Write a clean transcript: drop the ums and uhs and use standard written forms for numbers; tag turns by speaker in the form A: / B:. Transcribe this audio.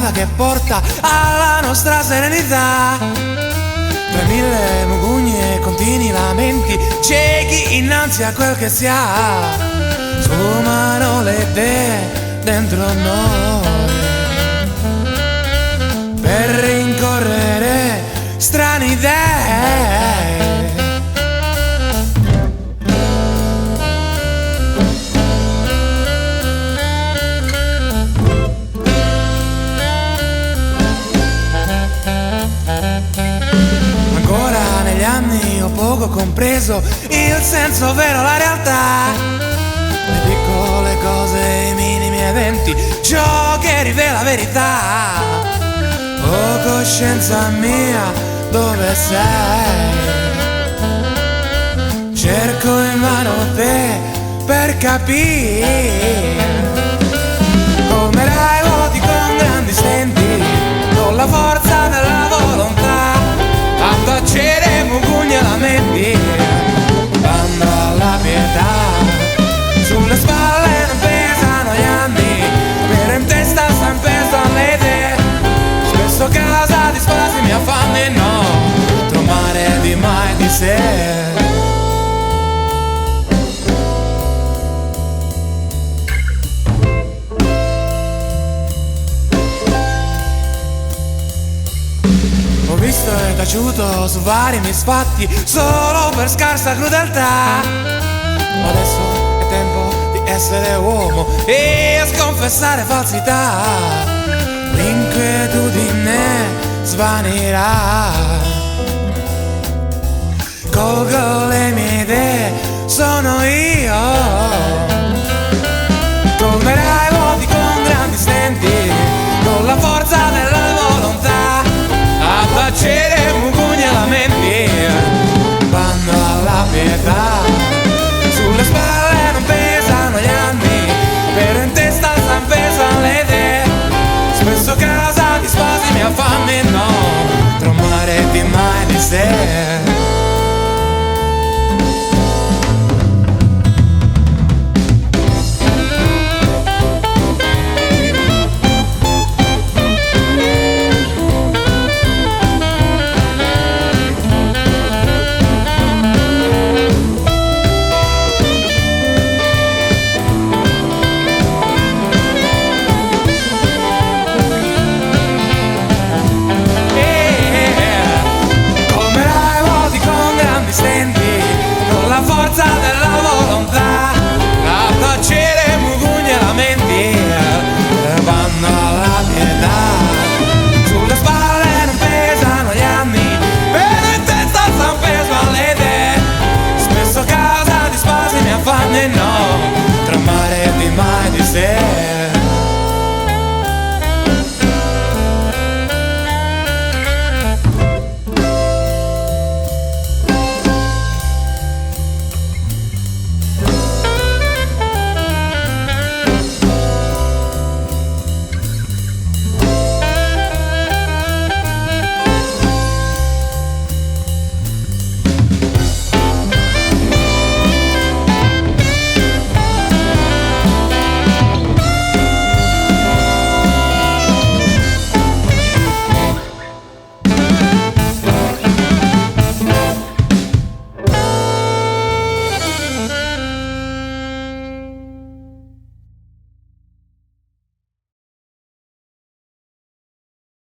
A: strada che porta alla nostra serenità. Tra mille mugugni e continui lamenti, ciechi innanzi a quel che si ha, sfumano le idee dentro noi per rincorrere strane idee. Ancora negli anni ho poco compreso il senso vero, la realtà, le piccole cose, i minimi eventi, ciò che rivela verità. Oh coscienza mia, dove sei? Cerco invano te per capire come rai vuoti con grandi stenti, con la forza della volontà, a tacere mugugni e lamenti, bando alla pietà. Sulle spalle non pesano gli anni, però in testa sempre stanno le idee. Spesso causa di spasimi, affanni, no, trovare di mai di sé. Ho visto e taciuto su vari misfatti solo per scarsa crudeltà. Ma adesso è tempo di essere uomo e a sconfessare falsità. L'inquietudine svanirà. Colgo le mie idee, sono io. Colmerai vuoti con grandi stenti, con la forza della volontà, a tacere mugugni e lamenti, bando alla pietà.